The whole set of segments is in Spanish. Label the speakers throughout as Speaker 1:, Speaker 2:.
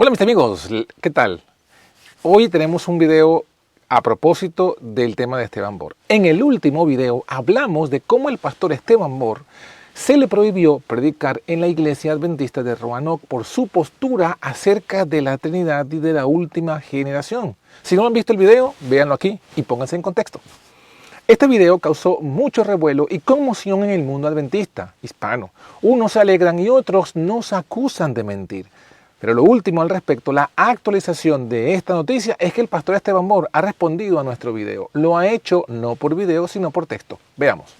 Speaker 1: Hola mis amigos, ¿qué tal? Hoy tenemos un video a propósito del tema de Esteban Bor. En el último video hablamos de cómo el pastor Esteban Bor se le prohibió predicar en la iglesia adventista de Roanoke por su postura acerca de la Trinidad y de la última generación. Si no han visto el video, véanlo aquí y pónganse en contexto. Este video causó mucho revuelo y conmoción en el mundo adventista hispano. Unos se alegran y otros nos acusan de mentir. Pero lo último al respecto, la actualización de esta noticia es que el pastor Esteban Bor ha respondido a nuestro video. Lo ha hecho no por video, sino por texto. Veamos.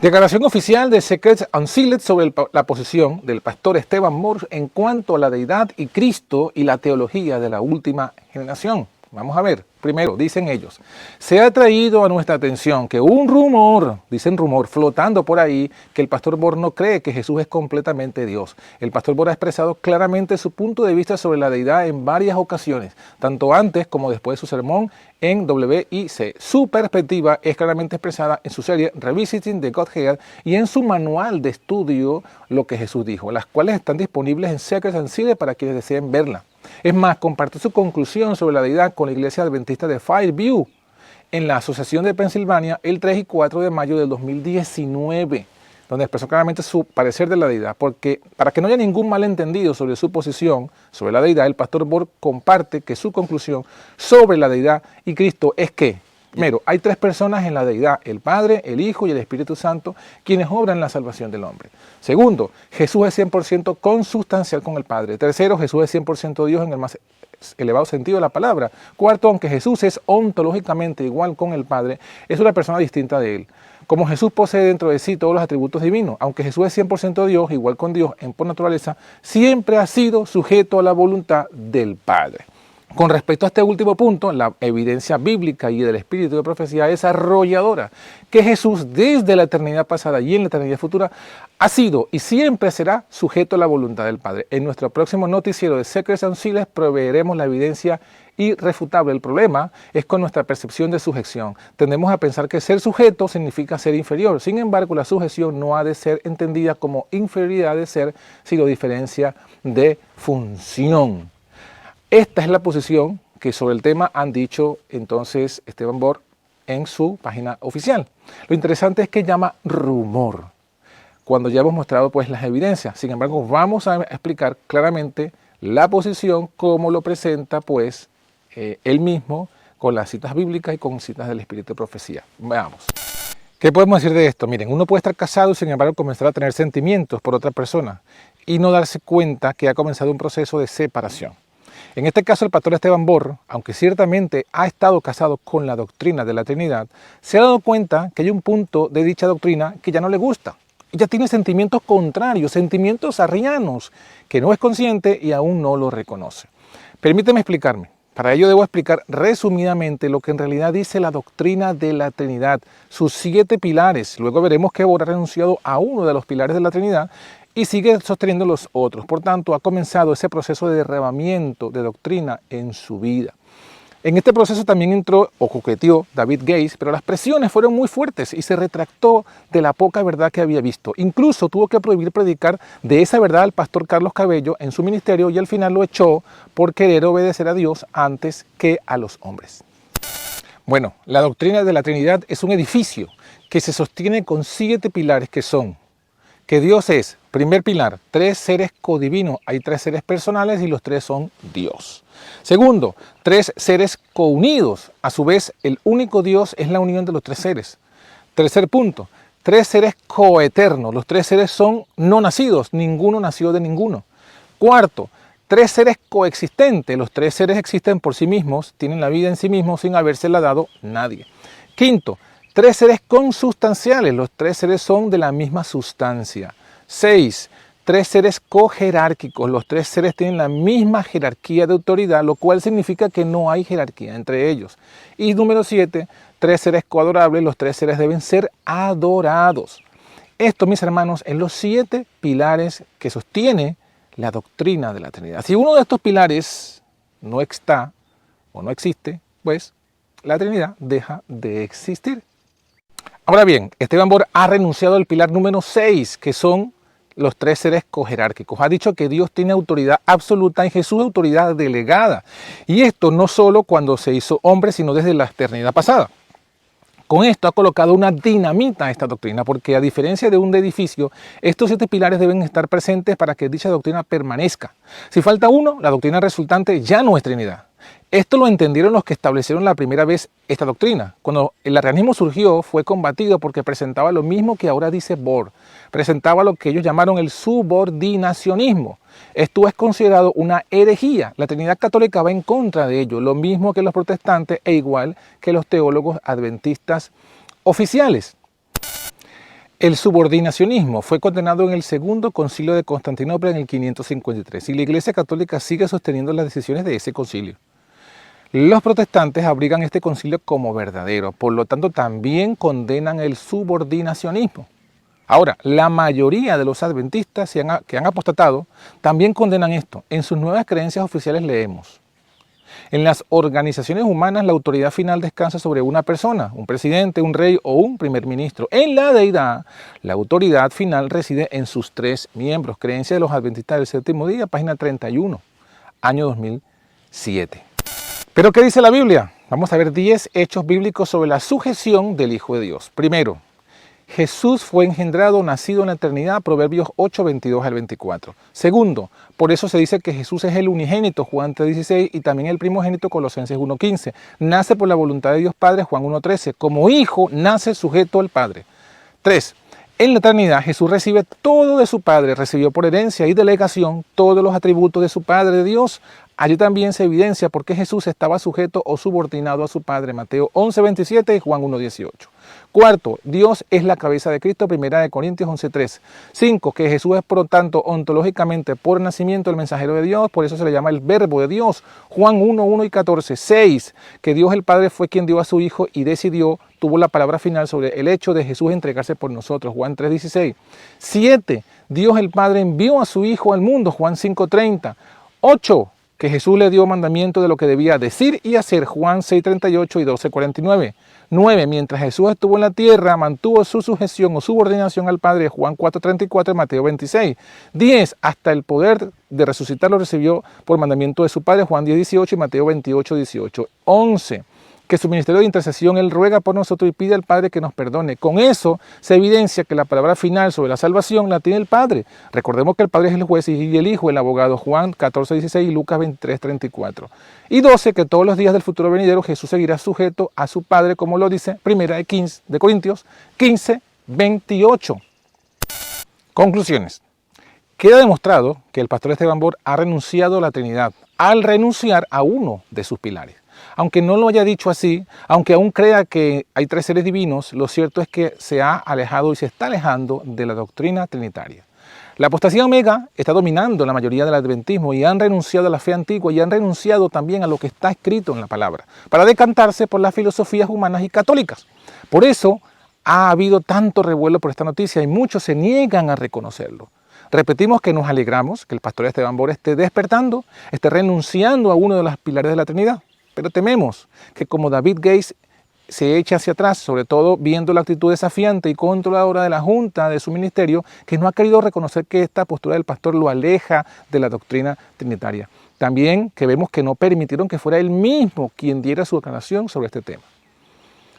Speaker 1: Declaración oficial de Secrets Unsealed sobre la posición del pastor Esteban Bor en cuanto a la deidad y Cristo y la teología de la última generación. Vamos a ver. Primero, dicen ellos, se ha traído a nuestra atención que un rumor, dicen rumor, flotando por ahí, que el pastor Bor no cree que Jesús es completamente Dios. El pastor Bor ha expresado claramente su punto de vista sobre la deidad en varias ocasiones, tanto antes como después de su sermón en WIC. Su perspectiva es claramente expresada en su serie Revisiting the Godhead y en su manual de estudio Lo que Jesús dijo, las cuales están disponibles en Secrets Unsealed para quienes deseen verla. Es más, compartió su conclusión sobre la deidad con la iglesia adventista de Fairview en la Asociación de Pensilvania el 3 y 4 de mayo del 2019, donde expresó claramente su parecer de la deidad, porque para que no haya ningún malentendido sobre su posición sobre la deidad, el pastor Bor comparte que su conclusión sobre la deidad y Cristo es que, primero, hay tres personas en la deidad, el Padre, el Hijo y el Espíritu Santo, quienes obran la salvación del hombre. Segundo, Jesús es 100% consustancial con el Padre. Tercero, Jesús es 100% Dios en el más elevado sentido de la palabra. Cuarto, aunque Jesús es ontológicamente igual con el Padre, es una persona distinta de él. Como Jesús posee dentro de sí todos los atributos divinos, aunque Jesús es 100% Dios, igual con Dios por naturaleza, siempre ha sido sujeto a la voluntad del Padre. Con respecto a este último punto, la evidencia bíblica y del espíritu de profecía es arrolladora, que Jesús desde la eternidad pasada y en la eternidad futura ha sido y siempre será sujeto a la voluntad del Padre. En nuestro próximo noticiero de Secrets Unsealed proveeremos la evidencia irrefutable. El problema es con nuestra percepción de sujeción. Tendemos a pensar que ser sujeto significa ser inferior. Sin embargo, la sujeción no ha de ser entendida como inferioridad de ser, sino diferencia de función. Esta es la posición que sobre el tema han dicho entonces Esteban Bor en su página oficial. Lo interesante es que llama rumor, cuando ya hemos mostrado pues las evidencias. Sin embargo, vamos a explicar claramente la posición como lo presenta pues él mismo con las citas bíblicas y con citas del espíritu de profecía. Veamos. ¿Qué podemos decir de esto? Miren, uno puede estar casado y sin embargo comenzar a tener sentimientos por otra persona y no darse cuenta que ha comenzado un proceso de separación. En este caso, el pastor Esteban Bor, aunque ciertamente ha estado casado con la doctrina de la Trinidad, se ha dado cuenta que hay un punto de dicha doctrina que ya no le gusta. Ella tiene sentimientos contrarios, sentimientos arrianos, que no es consciente y aún no lo reconoce. Permíteme explicarme. Para ello debo explicar resumidamente lo que en realidad dice la doctrina de la Trinidad, sus 7 pilares. Luego veremos que Bor ha renunciado a uno de los pilares de la Trinidad y sigue sosteniendo los otros. Por tanto, ha comenzado ese proceso de derramamiento de doctrina en su vida. En este proceso también entró o coqueteó David Gates, pero las presiones fueron muy fuertes y se retractó de la poca verdad que había visto. Incluso tuvo que prohibir predicar de esa verdad al pastor Carlos Cabello en su ministerio y al final lo echó por querer obedecer a Dios antes que a los hombres. Bueno, la doctrina de la Trinidad es un edificio que se sostiene con 7 pilares que son que Dios es, primer pilar, 3 seres codivinos. Hay 3 seres personales y los 3 son Dios. Segundo, 3 seres counidos. A su vez, el único Dios es la unión de los 3 seres. Tercer punto, 3 seres coeternos. Los 3 seres son no nacidos. Ninguno nació de ninguno. Cuarto, 3 seres coexistentes. Los 3 seres existen por sí mismos, tienen la vida en sí mismos sin habérsela dado nadie. Quinto, 3 seres consustanciales, los 3 seres son de la misma sustancia. 6. 3 seres cojerárquicos, los 3 seres tienen la misma jerarquía de autoridad, lo cual significa que no hay jerarquía entre ellos. Y número 7, 3 seres coadorables, los 3 seres deben ser adorados. Esto, mis hermanos, es los 7 pilares que sostiene la doctrina de la Trinidad. Si uno de estos pilares no está o no existe, pues la Trinidad deja de existir. Ahora bien, Esteban Bor ha renunciado al pilar número 6, que son los tres seres cojerárquicos. Ha dicho que Dios tiene autoridad absoluta y Jesús autoridad delegada. Y esto no solo cuando se hizo hombre, sino desde la eternidad pasada. Con esto ha colocado una dinamita a esta doctrina, porque a diferencia de un edificio, estos 7 pilares deben estar presentes para que dicha doctrina permanezca. Si falta uno, la doctrina resultante ya no es Trinidad. Esto lo entendieron los que establecieron la primera vez esta doctrina. Cuando el arrianismo surgió, fue combatido porque presentaba lo mismo que ahora dice Bohr. Presentaba lo que ellos llamaron el subordinacionismo. Esto es considerado una herejía. La Trinidad Católica va en contra de ello, lo mismo que los protestantes e igual que los teólogos adventistas oficiales. El subordinacionismo fue condenado en el Segundo Concilio de Constantinopla en el 553 y la Iglesia Católica sigue sosteniendo las decisiones de ese concilio. Los protestantes abrigan este concilio como verdadero, por lo tanto también condenan el subordinacionismo. Ahora, la mayoría de los adventistas que han apostatado también condenan esto. En sus nuevas creencias oficiales leemos: en las organizaciones humanas la autoridad final descansa sobre una persona, un presidente, un rey o un primer ministro. En la deidad, la autoridad final reside en sus 3 miembros. Creencia de los adventistas del séptimo día, página 31, año 2007. ¿Pero qué dice la Biblia? Vamos a ver 10 hechos bíblicos sobre la sujeción del Hijo de Dios. Primero, Jesús fue engendrado, nacido en la eternidad, Proverbios 8, 22 al 24. Segundo, por eso se dice que Jesús es el unigénito, Juan 3:16, y también el primogénito, Colosenses 1:15. Nace por la voluntad de Dios Padre, Juan 1:13. Como hijo, nace sujeto al Padre. 3. En la eternidad, Jesús recibe todo de su Padre, recibió por herencia y delegación todos los atributos de su Padre de Dios. Allí también se evidencia por qué Jesús estaba sujeto o subordinado a su Padre, Mateo 11:27 y Juan 1:18. Cuarto, Dios es la cabeza de Cristo, 1 Corintios 11:3. 5, que Jesús es por lo tanto ontológicamente por nacimiento el mensajero de Dios, por eso se le llama el verbo de Dios, Juan 1:1 y 14. 6, que Dios el Padre fue quien dio a su Hijo y decidió, tuvo la palabra final sobre el hecho de Jesús entregarse por nosotros, Juan 3:16. 7, Dios el Padre envió a su Hijo al mundo, Juan 5:30. 8, que Jesús le dio mandamiento de lo que debía decir y hacer, Juan 6:38 y 12:49. 9. Mientras Jesús estuvo en la tierra, mantuvo su sujeción o subordinación al Padre, Juan 4:34 y Mateo 26. 10. Hasta el poder de resucitar lo recibió por mandamiento de su Padre, Juan 10:18 y Mateo 28:18. 11. Que su ministerio de intercesión, Él ruega por nosotros y pide al Padre que nos perdone. Con eso se evidencia que la palabra final sobre la salvación la tiene el Padre. Recordemos que el Padre es el juez y el Hijo el abogado, Juan 14:16 y Lucas 23:34. Y 12, que todos los días del futuro venidero Jesús seguirá sujeto a su Padre, como lo dice 1 de Corintios 15:28. Conclusiones. Queda demostrado que el pastor Esteban Bohr ha renunciado a la Trinidad al renunciar a uno de sus pilares. Aunque no lo haya dicho así, aunque aún crea que hay 3 seres divinos, lo cierto es que se ha alejado y se está alejando de la doctrina trinitaria. La apostasía omega está dominando la mayoría del adventismo y han renunciado a la fe antigua y han renunciado también a lo que está escrito en la palabra, para decantarse por las filosofías humanas y católicas. Por eso ha habido tanto revuelo por esta noticia y muchos se niegan a reconocerlo. Repetimos que nos alegramos que el pastor Esteban Bohr esté despertando, esté renunciando a uno de los pilares de la Trinidad. Pero tememos que como David Gates se eche hacia atrás, sobre todo viendo la actitud desafiante y controladora de la Junta de su ministerio, que no ha querido reconocer que esta postura del pastor lo aleja de la doctrina trinitaria. También que vemos que no permitieron que fuera él mismo quien diera su declaración sobre este tema.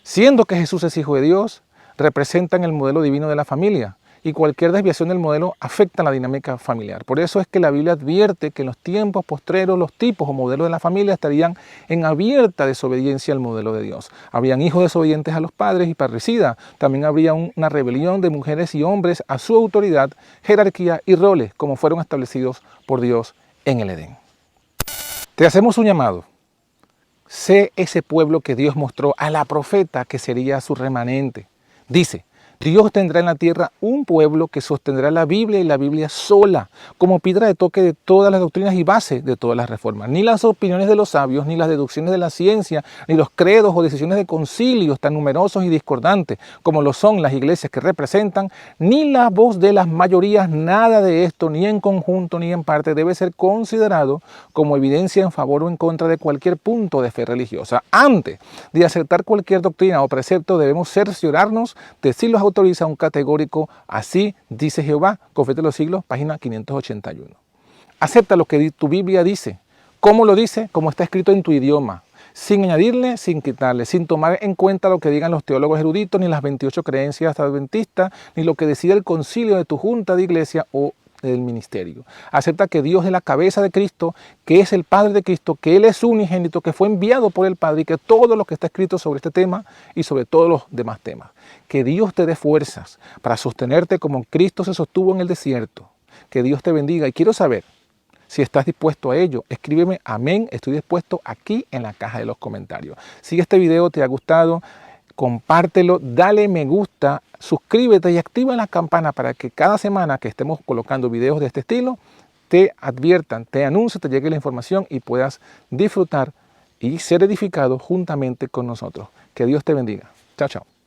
Speaker 1: Siendo que Jesús es Hijo de Dios, representan el modelo divino de la familia, y cualquier desviación del modelo afecta la dinámica familiar. Por eso es que la Biblia advierte que en los tiempos postreros los tipos o modelos de la familia estarían en abierta desobediencia al modelo de Dios. Habrían hijos desobedientes a los padres y parricidas. También habría una rebelión de mujeres y hombres a su autoridad, jerarquía y roles, como fueron establecidos por Dios en el Edén. Te hacemos un llamado. Sé ese pueblo que Dios mostró a la profeta que sería su remanente. Dice: Dios tendrá en la tierra un pueblo que sostendrá la Biblia y la Biblia sola, como piedra de toque de todas las doctrinas y base de todas las reformas. Ni las opiniones de los sabios, ni las deducciones de la ciencia, ni los credos o decisiones de concilios tan numerosos y discordantes como lo son las iglesias que representan, ni la voz de las mayorías, nada de esto, ni en conjunto ni en parte, debe ser considerado como evidencia en favor o en contra de cualquier punto de fe religiosa. Antes de aceptar cualquier doctrina o precepto, debemos cerciorarnos de si los autoriza un categórico, así dice Jehová, Confeta de los Siglos, página 581. Acepta lo que tu Biblia dice. ¿Cómo lo dice? Como está escrito en tu idioma, sin añadirle, sin quitarle, sin tomar en cuenta lo que digan los teólogos eruditos, ni las 28 creencias adventistas, ni lo que decida el concilio de tu junta de iglesia o del ministerio. Acepta que Dios es la cabeza de Cristo, que es el Padre de Cristo, que Él es unigénito, que fue enviado por el Padre y que todo lo que está escrito sobre este tema y sobre todos los demás temas. Que Dios te dé fuerzas para sostenerte como Cristo se sostuvo en el desierto. Que Dios te bendiga y quiero saber si estás dispuesto a ello. Escríbeme amén, estoy dispuesto aquí en la caja de los comentarios. Si este video te ha gustado, compártelo, dale me gusta, suscríbete y activa la campana para que cada semana que estemos colocando videos de este estilo, te adviertan, te anuncien, te llegue la información y puedas disfrutar y ser edificado juntamente con nosotros. Que Dios te bendiga. Chao, chao.